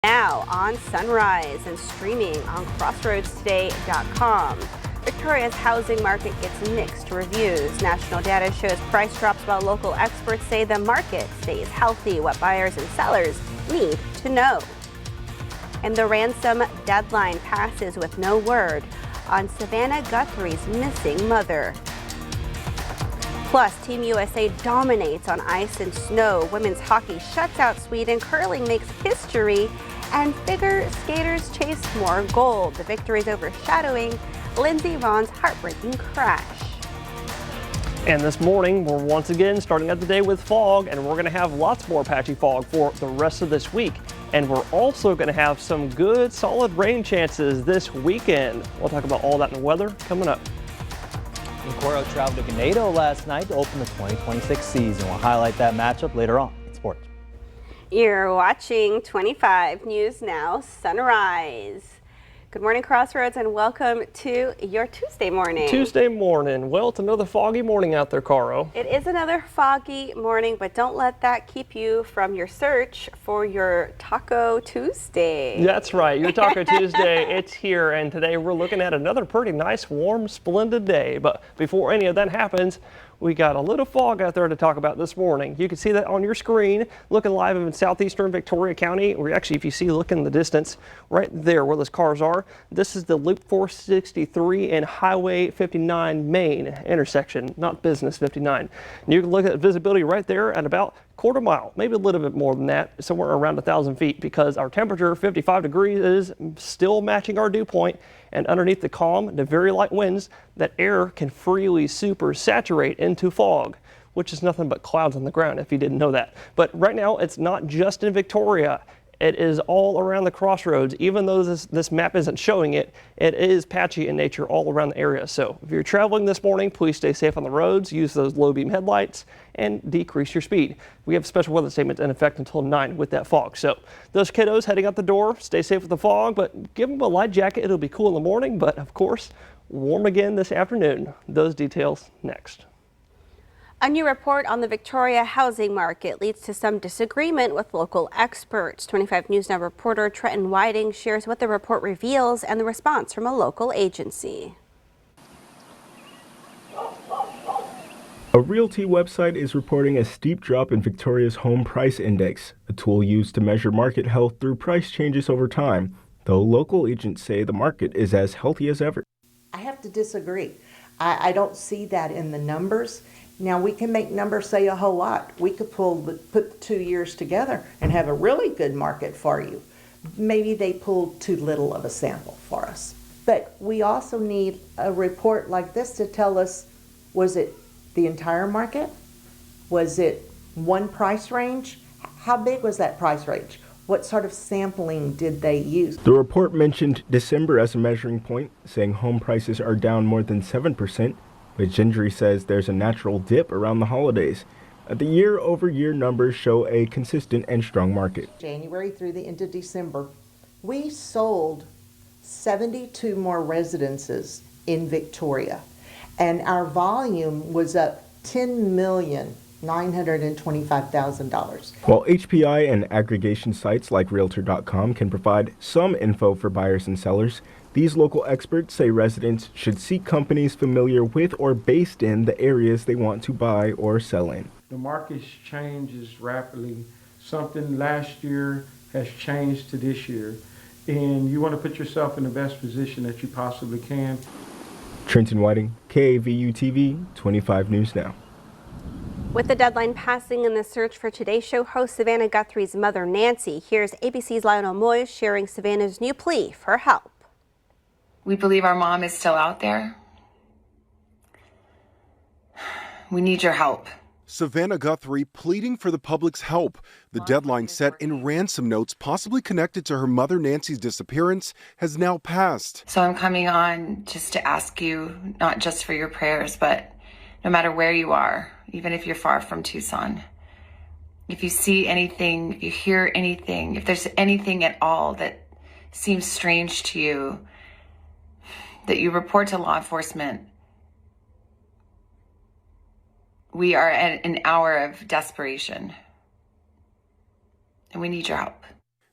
now on Sunrise and streaming on CrossroadsToday.com. Victoria's housing market gets mixed reviews. National data shows price drops while local experts say the market stays healthy. What buyers and sellers need to know. And the ransom deadline passes with no word on Savannah Guthrie's missing mother. Plus, Team USA dominates on ice and snow. Women's hockey shuts out Sweden. Curling makes history. And figure skaters chase more gold. The victory is overshadowing Lindsey Vohn's heartbreaking crash. And this morning, we're once again starting out the day with fog, and we're going to have lots more patchy fog for the rest of this week. And we're also going to have some good, solid rain chances this weekend. We'll talk about all that in the weather coming up. Coro traveled to Ganado last night to open the 2026 season. We'll highlight that matchup later on in sports. You're watching 25 News Now Sunrise. Good morning, Crossroads, and welcome to your Tuesday morning. Tuesday morning. Well, it's another foggy morning out there, Caro. It is another foggy morning, but don't let that keep you from your search for your Taco Tuesday. That's right. Your Taco Tuesday, it's here, and today we're looking at another pretty nice, warm, splendid day. But before any of that happens, we got a little fog out there to talk about this morning. You can see that on your screen, looking live in southeastern Victoria County. Or actually, if you see, look in the distance, right there where those cars are, this is the Loop 463 and Highway 59 main intersection, not Business 59. And you can look at visibility right there at about quarter mile, maybe a little bit more than that, somewhere around 1,000 feet, because our temperature, 55 degrees, is still matching our dew point. And underneath the calm, the very light winds, that air can freely super saturate into fog, which is nothing but clouds on the ground, if you didn't know that. But right now, it's not just in Victoria. It is all around the Crossroads. Even though this map isn't showing it, it is patchy in nature all around the area. So if you're traveling this morning, please stay safe on the roads, use those low beam headlights, and decrease your speed. We have special weather statements in effect until 9 with that fog. So those kiddos heading out the door, stay safe with the fog, but give them a light jacket. It'll be cool in the morning, but of course, warm again this afternoon. Those details next. A new report on the Victoria housing market leads to some disagreement with local experts. 25 News Now reporter Trenton Whiting shares what the report reveals and the response from a local agency. A Realty website is reporting a steep drop in Victoria's home price index, a tool used to measure market health through price changes over time, though local agents say the market is as healthy as ever. I have to disagree. I don't see that in the numbers. Now, we can make numbers say a whole lot. We could put the 2 years together and have a really good market for you. Maybe they pulled too little of a sample for us. But we also need a report like this to tell us, was it the entire market? Was it one price range? How big was that price range? What sort of sampling did they use? The report mentioned December as a measuring point, saying home prices are down more than 7%. But Gendry says there's a natural dip around the holidays. The year-over-year numbers show a consistent and strong market. January through the end of December, we sold 72 more residences in Victoria, and our volume was up $10,925,000. While HPI and aggregation sites like Realtor.com can provide some info for buyers and sellers, these local experts say residents should seek companies familiar with or based in the areas they want to buy or sell in. The market changes rapidly. Something last year has changed to this year, and you want to put yourself in the best position that you possibly can. Trenton Whiting, KAVU TV, 25 News Now. With the deadline passing in the search for Today's Show host Savannah Guthrie's mother, Nancy, here's ABC's Lionel Moyes sharing Savannah's new plea for help. We believe our mom is still out there. We need your help. Savannah Guthrie pleading for the public's help. The deadline set in ransom notes possibly connected to her mother Nancy's disappearance has now passed. So I'm coming on just to ask you, not just for your prayers, but no matter where you are, even if you're far from Tucson, if you see anything, if you hear anything, if there's anything at all that seems strange to you, that you report to law enforcement. We are at an hour of desperation, and we need your help.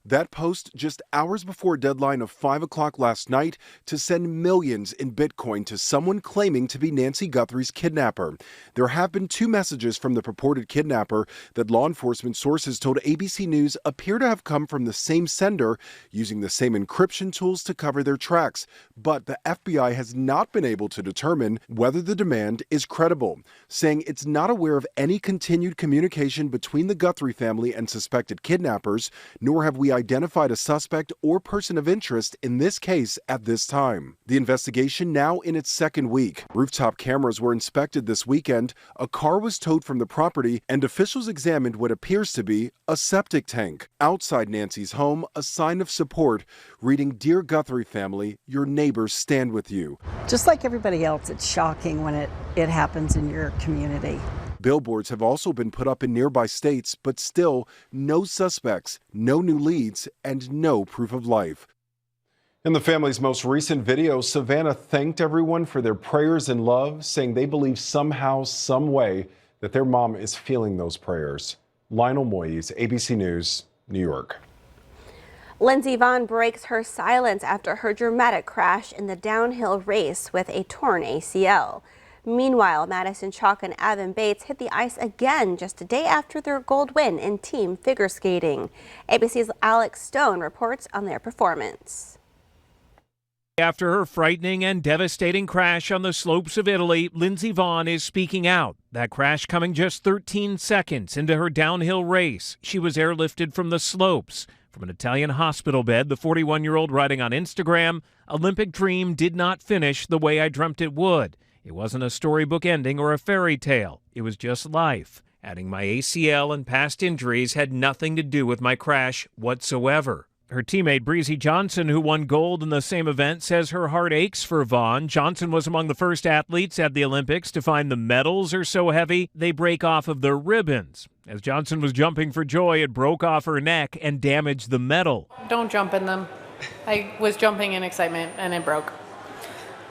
That post just hours before a deadline of 5 o'clock last night to send millions in Bitcoin to someone claiming to be Nancy Guthrie's kidnapper. There have been 2 messages from the purported kidnapper that law enforcement sources told ABC News appear to have come from the same sender using the same encryption tools to cover their tracks. But the FBI has not been able to determine whether the demand is credible, saying it's not aware of any continued communication between the Guthrie family and suspected kidnappers, nor have we identified a suspect or person of interest in this case at this time. The investigation now in its 2nd week. Rooftop cameras were inspected this weekend, a car was towed from the property, and officials examined what appears to be a septic tank. Outside Nancy's home, a sign of support, reading, "Dear Guthrie family, your neighbors stand with you." Just like everybody else, it's shocking when it happens in your community. Billboards have also been put up in nearby states, but still no suspects, no new leads, and no proof of life. In the family's most recent video, Savannah thanked everyone for their prayers and love, saying they believe somehow, some way, that their mom is feeling those prayers. Lionel Moyes, ABC News, New York. Lindsey Vonn breaks her silence after her dramatic crash in the downhill race with a torn ACL. Meanwhile, Madison Chock and Evan Bates hit the ice again just a day after their gold win in team figure skating. ABC's Alex Stone reports on their performance. After her frightening and devastating crash on the slopes of Italy, Lindsey Vonn is speaking out. That crash coming just 13 seconds into her downhill race. She was airlifted from the slopes. From an Italian hospital bed, the 41-year-old writing on Instagram, "Olympic dream did not finish the way I dreamt it would. It wasn't a storybook ending or a fairy tale. It was just life." Adding, "My ACL and past injuries had nothing to do with my crash whatsoever." Her teammate Breezy Johnson, who won gold in the same event, says her heart aches for Vonn. Johnson was among the first athletes at the Olympics to find the medals are so heavy they break off of their ribbons. As Johnson was jumping for joy, it broke off her neck and damaged the medal. Don't jump in them. I was jumping in excitement and it broke.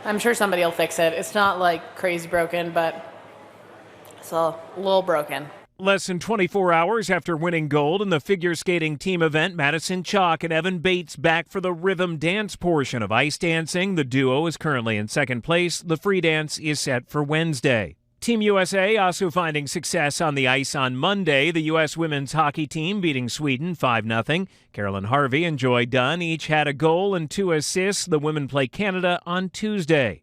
I'm sure somebody will fix it. It's not like crazy broken, but it's a little broken. Less than 24 hours after winning gold in the figure skating team event, Madison Chock and Evan Bates back for the rhythm dance portion of ice dancing. The duo is currently in 2nd place. The free dance is set for Wednesday. Team USA also finding success on the ice on Monday. The U.S. women's hockey team beating Sweden 5-0. Carolyn Harvey and Joy Dunn each had a goal and 2 assists. The women play Canada on Tuesday.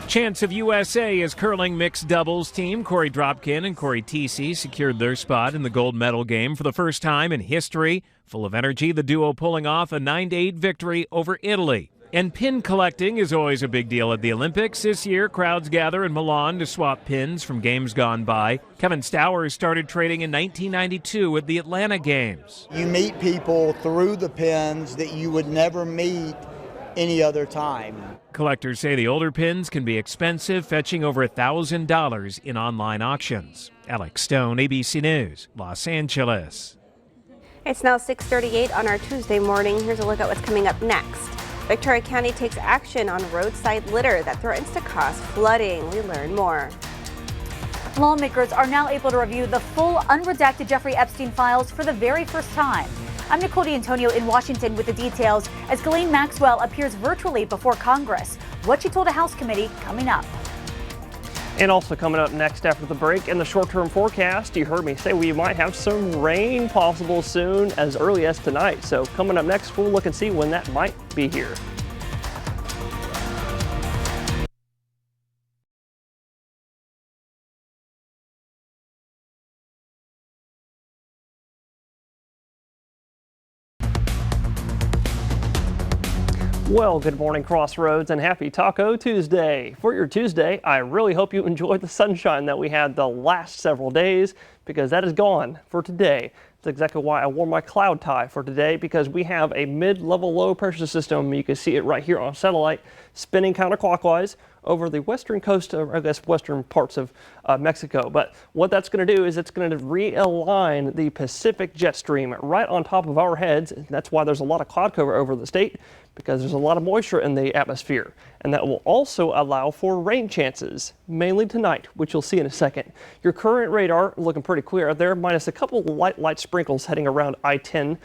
Chance of USA is curling mixed doubles team. Corey Dropkin and Corey Teesey secured their spot in the gold medal game for the first time in history. Full of energy, the duo pulling off a 9-8 victory over Italy. And pin collecting is always a big deal at the Olympics. This year, crowds gather in Milan to swap pins from games gone by. Kevin Stowers started trading in 1992 at the Atlanta Games. You meet people through the pins that you would never meet any other time. Collectors say the older pins can be expensive, fetching over $1,000 in online auctions. Alex Stone, ABC News, Los Angeles. It's now 6:38 on our Tuesday morning. Here's a look at what's coming up next. Victoria County takes action on roadside litter that threatens to cause flooding. We learn more. Lawmakers are now able to review the full unredacted Jeffrey Epstein files for the very first time. I'm Nicole D'Antonio in Washington with the details as Ghislaine Maxwell appears virtually before Congress. What she told a House committee coming up. And also coming up next after the break in the short-term forecast, you heard me say we might have some rain possible soon as early as tonight. So coming up next, we'll look and see when that might be here. Well, good morning, Crossroads, and happy Taco Tuesday. For your Tuesday, I really hope you enjoyed the sunshine that we had the last several days, because that is gone for today. That's exactly why I wore my cloud tie for today, because we have a mid-level low pressure system. You can see it right here on satellite, spinning counterclockwise over the western coast, or I guess western parts of Mexico. But what that's going to do is it's going to realign the Pacific jet stream right on top of our heads. That's why there's a lot of cloud cover over the state, because there's a lot of moisture in the atmosphere. And that will also allow for rain chances, mainly tonight, which you'll see in a second. Your current radar looking pretty clear there, minus a couple light sprinkles heading around I-10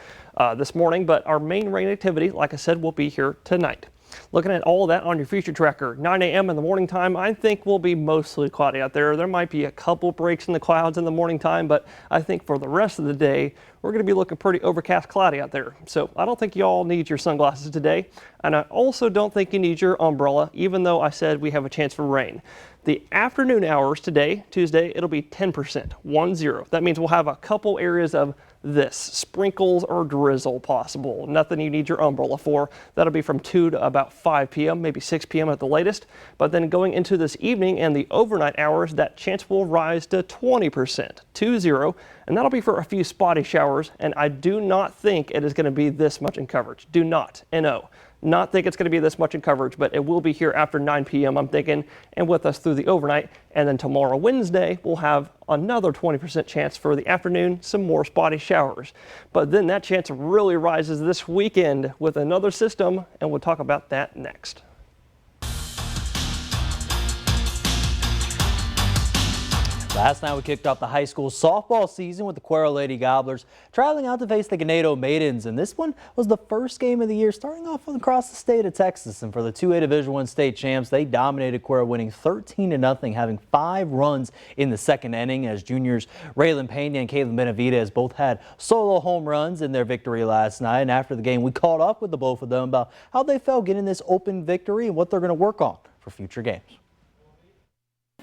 this morning, but our main rain activity, like I said, will be here tonight. Looking at all of that on your future tracker, 9 a.m. in the morning time, I think will be mostly cloudy out there. There might be a couple breaks in the clouds in the morning time, but I think for the rest of the day, we're going to be looking pretty overcast, cloudy out there. So I don't think you all need your sunglasses today. And I also don't think you need your umbrella, even though I said we have a chance for rain. The afternoon hours today, Tuesday, it'll be 10%, 10. That means we'll have a couple areas of this, sprinkles or drizzle possible. Nothing you need your umbrella for. That'll be from 2 to about 5 p.m., maybe 6 p.m. at the latest. But then going into this evening and the overnight hours, that chance will rise to 20%, 20. And that'll be for a few spotty showers. And I do not think it is going to be this much in coverage. Do not, N-O. Not think it's going to be this much in coverage, but it will be here after 9 p.m. I'm thinking, and with us through the overnight. And then tomorrow, Wednesday, we'll have another 20% chance for the afternoon, some more spotty showers. But then that chance really rises this weekend with another system, and we'll talk about that next. Last night we kicked off the high school softball season with the Cuero Lady Gobblers traveling out to face the Ganado Maidens, and this one was the first game of the year starting off across the state of Texas. And for the 2A Division I state champs, they dominated Cuero, winning 13-0, having 5 runs in the second inning, as juniors Raylan Pena and Caitlin Benavidez both had solo home runs in their victory last night. And after the game, we caught up with the both of them about how they felt getting this open victory and what they're going to work on for future games.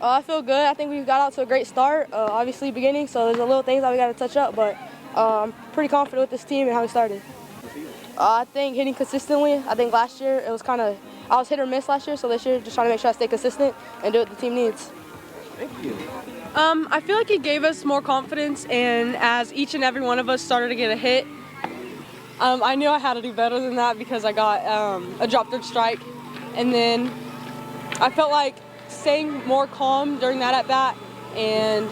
I feel good. I think we got out to a great start, obviously beginning, so there's a little things that we got to touch up, but I'm pretty confident with this team and how we started. I think hitting consistently. I think last year it was I was hit or miss last year, so this year just trying to make sure I stay consistent and do what the team needs. Thank you. I feel like it gave us more confidence, and as each and every one of us started to get a hit, I knew I had to do better than that because I got a drop third strike, and then I felt like staying more calm during that at bat and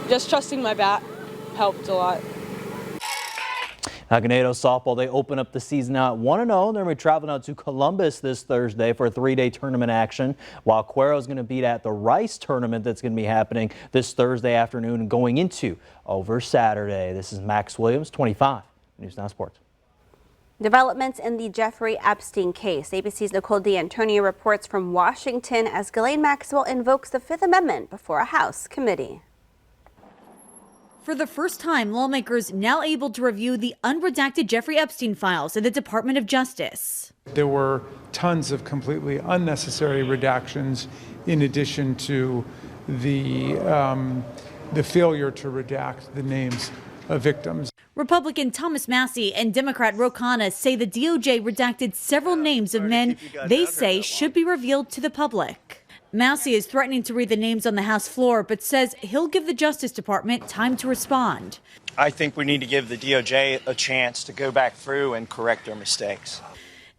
just trusting my bat helped a lot. Now, Ganado softball, they open up the season out 1-0. They're going to be traveling out to Columbus this Thursday for a 3-day tournament action, while Cuero is going to be at the Rice tournament that's going to be happening this Thursday afternoon and going into over Saturday. This is Max Williams, 25 News Now Sports. Developments in the Jeffrey Epstein case. ABC's Nicole D'Antonio reports from Washington as Ghislaine Maxwell invokes the Fifth Amendment before a House committee. For the first time, lawmakers now able to review the unredacted Jeffrey Epstein files in the Department of Justice. There were tons of completely unnecessary redactions in addition to the failure to redact the names of victims. Republican Thomas Massie and Democrat Ro Khanna say the DOJ redacted several names of men they say should be revealed to the public. Massie is threatening to read the names on the House floor, but says he'll give the Justice Department time to respond. I think we need to give the DOJ a chance to go back through and correct their mistakes.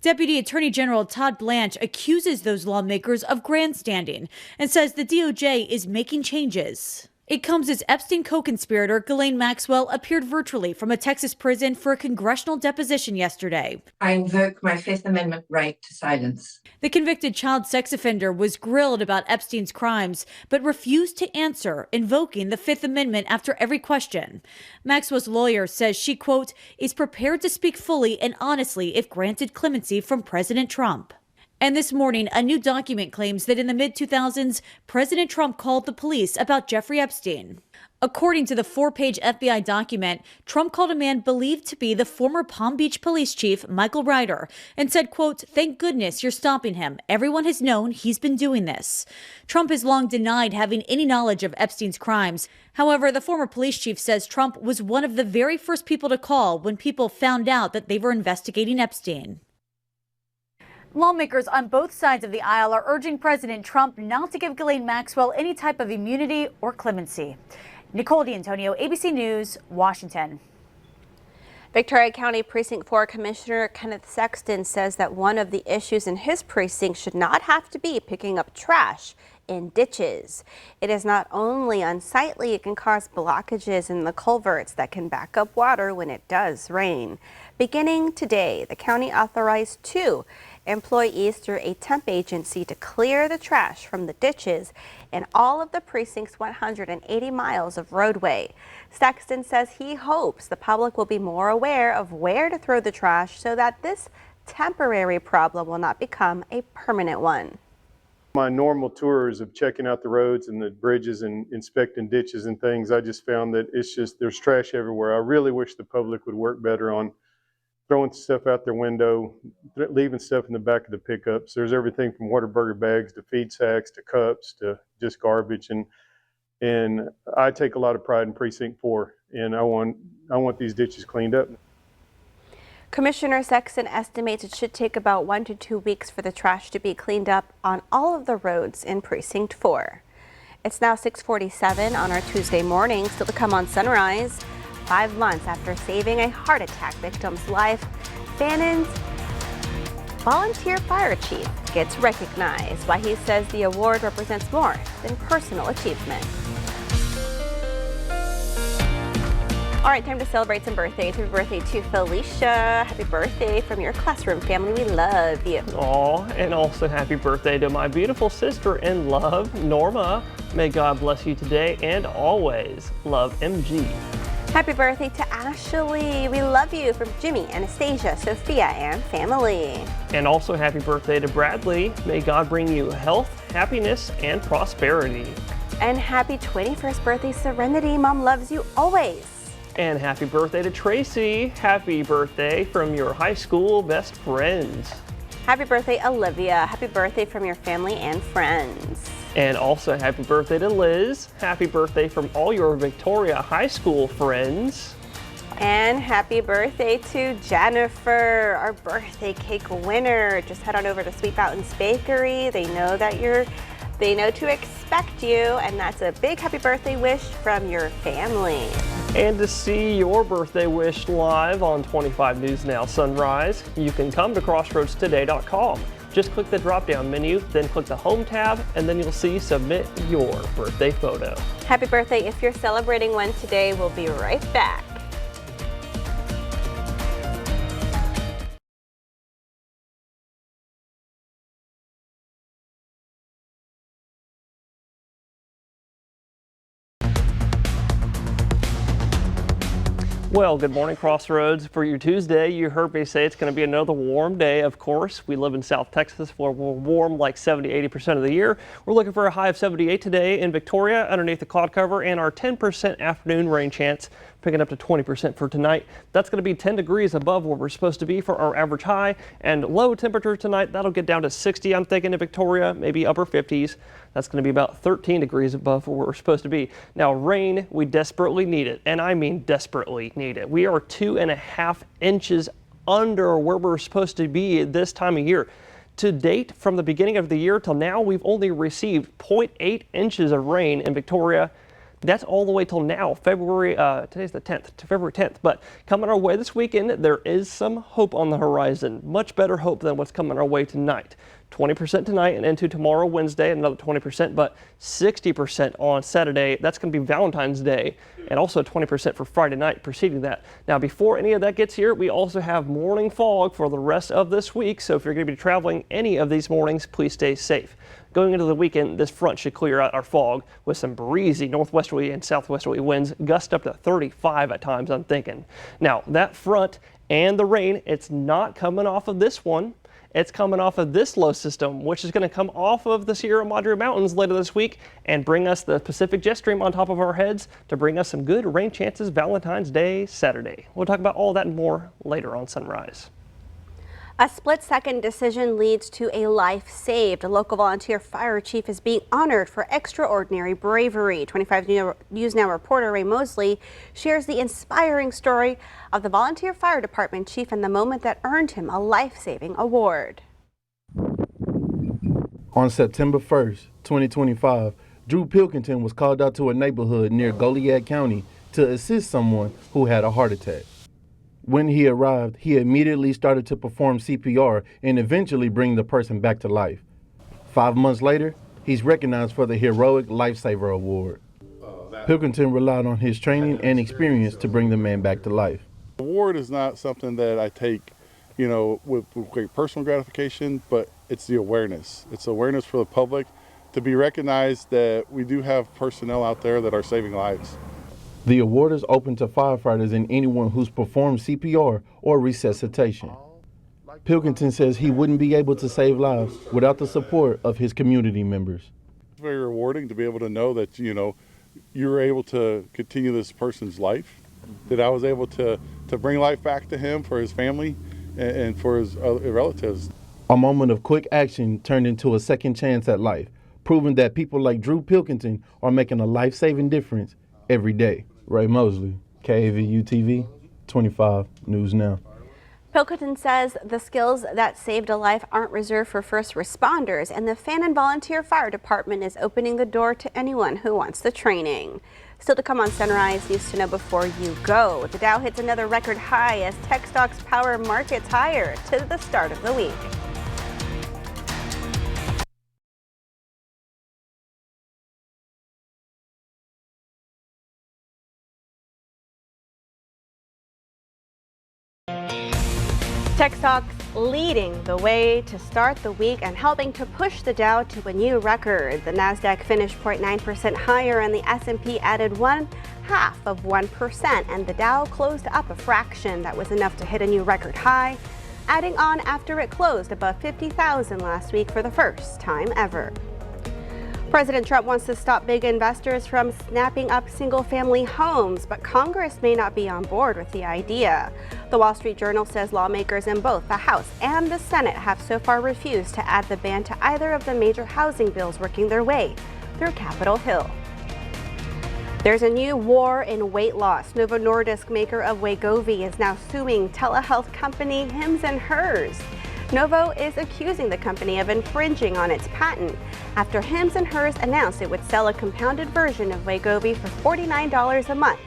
Deputy Attorney General Todd Blanche accuses those lawmakers of grandstanding and says the DOJ is making changes. It comes as Epstein co-conspirator Ghislaine Maxwell appeared virtually from a Texas prison for a congressional deposition yesterday. I invoke my Fifth Amendment right to silence. The convicted child sex offender was grilled about Epstein's crimes, but refused to answer, invoking the Fifth Amendment after every question. Maxwell's lawyer says she, quote, is prepared to speak fully and honestly if granted clemency from President Trump. And this morning, a new document claims that in the mid-2000s, President Trump called the police about Jeffrey Epstein. According to the 4-page FBI document, Trump called a man believed to be the former Palm Beach police chief, Michael Ryder, and said, quote, thank goodness you're stopping him. Everyone has known he's been doing this. Trump has long denied having any knowledge of Epstein's crimes. However, the former police chief says Trump was one of the very first people to call when people found out that they were investigating Epstein. Lawmakers on both sides of the aisle are urging President Trump not to give Ghislaine Maxwell any type of immunity or clemency. Nicole D'Antonio, ABC News, Washington. Victoria County Precinct 4 Commissioner Kenneth Sexton says that one of the issues in his precinct should not have to be picking up trash in ditches. It is not only unsightly, it can cause blockages in the culverts that can back up water when it does rain. Beginning today, the county authorized 2 employees through a temp agency to clear the trash from the ditches in all of the precinct's 180 miles of roadway. Sexton says he hopes the public will be more aware of where to throw the trash so that this temporary problem will not become a permanent one. My normal tours of checking out the roads and the bridges and inspecting ditches and things, I just found that there's trash everywhere. I really wish the public would work better on throwing stuff out their window, leaving stuff in the back of the pickups. There's everything from Whataburger bags to feed sacks to cups to just garbage. And I take a lot of pride in Precinct 4, and I want these ditches cleaned up. Commissioner Sexton estimates it should take about 1 to 2 weeks for the trash to be cleaned up on all of the roads in Precinct 4. It's now 6:47 on our Tuesday morning. Still to come on Sunrise. 5 months after saving a heart attack victim's life, Bannon's volunteer fire chief gets recognized. Why he says the award represents more than personal achievement. All right, time to celebrate some birthdays. Happy birthday to Felicia. Happy birthday from your classroom family. We love you. Aw, and also happy birthday to my beautiful sister-in-love, Norma. May God bless you today and always. Love, MG. Happy birthday to Ashley. We love you from Jimmy, Anastasia, Sophia, and family. And also happy birthday to Bradley. May God bring you health, happiness, and prosperity. And happy 21st birthday, Serenity. Mom loves you always. And happy birthday to Tracy. Happy birthday from your high school best friends. Happy birthday, Olivia. Happy birthday from your family and friends. And also happy birthday to Liz. Happy birthday from all your Victoria High School friends. And happy birthday to Jennifer, our birthday cake winner. Just head on over to Sweet Mountains Bakery. They know to expect you, and that's a big happy birthday wish from your family. And to see your birthday wish live on 25 News Now Sunrise, you can come to crossroadstoday.com. Just click the drop-down menu, then click the Home tab, and then you'll see Submit Your Birthday Photo. Happy birthday if you're celebrating one today. We'll be right back. Well, good morning, Crossroads. For your Tuesday, you heard me say it's going to be another warm day, of course. We live in South Texas where we're warm like 70-80% of the year. We're looking for a high of 78 today in Victoria underneath the cloud cover, and our 10% afternoon rain chance picking up to 20% for tonight. That's going to be 10 degrees above where we're supposed to be for our average high, and low temperature tonight, that'll get down to 60, I'm thinking, in Victoria, maybe upper 50s. That's going to be about 13 degrees above where we're supposed to be. Now, rain, we desperately need it, and I mean desperately need it. We are 2.5 inches under where we're supposed to be at this time of year. To date, from the beginning of the year till now, we've only received 0.8 inches of rain in Victoria. That's all the way till now, today's the 10th, to February 10th. But coming our way this weekend, there is some hope on the horizon. Much better hope than what's coming our way tonight. 20% tonight and into tomorrow, Wednesday, another 20%, but 60% on Saturday. That's going to be Valentine's Day, and also 20% for Friday night preceding that. Now, before any of that gets here, we also have morning fog for the rest of this week. So if you're going to be traveling any of these mornings, please stay safe. Going into the weekend, this front should clear out our fog with some breezy northwesterly and southwesterly winds, gust up to 35 at times, I'm thinking. Now, that front and the rain, it's not coming off of this one. It's coming off of this low system, which is going to come off of the Sierra Madre Mountains later this week and bring us the Pacific jet stream on top of our heads to bring us some good rain chances Valentine's Day, Saturday. We'll talk about all that and more later on Sunrise. A split-second decision leads to a life saved. A local volunteer fire chief is being honored for extraordinary bravery. 25 News Now reporter Ray Mosley shares the inspiring story of the volunteer fire department chief and the moment that earned him a life-saving award. On September 1st, 2025, Drew Pilkington was called out to a neighborhood near Goliad County to assist someone who had a heart attack. When he arrived, he immediately started to perform CPR and eventually bring the person back to life. 5 months later, he's recognized for the Heroic Lifesaver Award. Pilkington relied on his training and experience to bring the man back to life. The award is not something that I take, with great personal gratification, but it's the awareness. It's awareness for the public to be recognized that we do have personnel out there that are saving lives. The award is open to firefighters and anyone who's performed CPR or resuscitation. Pilkington says he wouldn't be able to save lives without the support of his community members. It's very rewarding to be able to know that, you were able to continue this person's life, that I was able to bring life back to him for his family and for his relatives. A moment of quick action turned into a second chance at life, proving that people like Drew Pilkington are making a life-saving difference every day. Ray Mosley, KAVU TV, 25 News Now. Pilkington says the skills that saved a life aren't reserved for first responders, and the Fannin Volunteer Fire Department is opening the door to anyone who wants the training. Still to come on Sunrise, news to know before you go. The Dow hits another record high as tech stocks power markets higher to the start of the week. Tech stocks leading the way to start the week and helping to push the Dow to a new record. The Nasdaq finished 0.9% higher and the S&P added 0.5%, and the Dow closed up a fraction. That was enough to hit a new record high, adding on after it closed above 50,000 last week for the first time ever. President Trump wants to stop big investors from snapping up single-family homes, but Congress may not be on board with the idea. The Wall Street Journal says lawmakers in both the House and the Senate have so far refused to add the ban to either of the major housing bills working their way through Capitol Hill. There's a new war in weight loss. Novo Nordisk, maker of Wegovy, is now suing telehealth company Hims & Hers. Novo is accusing the company of infringing on its patent after Hims & Hers announced it would sell a compounded version of Wegovy for $49 a month.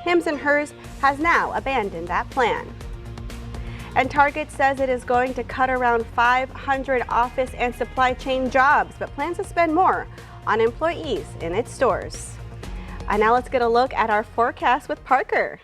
Hims & Hers has now abandoned that plan. And Target says it is going to cut around 500 office and supply chain jobs, but plans to spend more on employees in its stores. And now let's get a look at our forecast with Parker.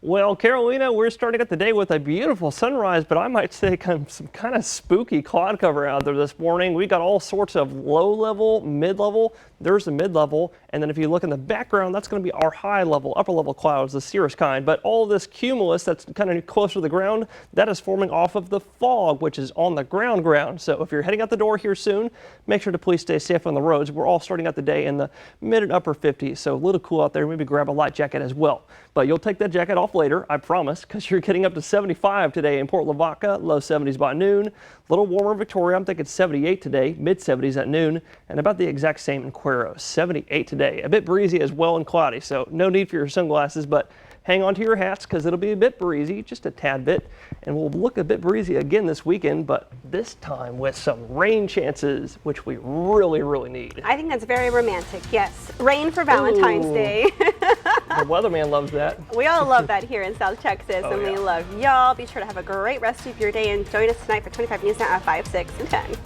Well, Carolina, we're starting out the day with a beautiful sunrise, but I might say some kind of spooky cloud cover out there this morning. We got all sorts of low level, mid level. There's the mid level. And then if you look in the background, that's going to be our high level, upper level clouds, the cirrus kind. But all this cumulus that's kind of closer to the ground, that is forming off of the fog, which is on the ground. So if you're heading out the door here soon, make sure to please stay safe on the roads. We're all starting out the day in the mid and upper 50s. So a little cool out there. Maybe grab a light jacket as well. But you'll take that jacket off later, I promise, because you're getting up to 75 today in Port Lavaca, low 70s by noon. A little warmer in Victoria, I'm thinking 78 today, mid 70s at noon, and about the exact same in Cuero, 78 today. A bit breezy as well and cloudy, so no need for your sunglasses, but hang on to your hats because it'll be a bit breezy, just a tad bit, and we'll look a bit breezy again this weekend, but this time with some rain chances, which we really need. I think that's very romantic, yes. Rain for Valentine's Day. The weatherman loves that. We all love that here in South Texas, and we love y'all. Be sure to have a great rest of your day and join us tonight for 25 News Now at 5, 6, and 10.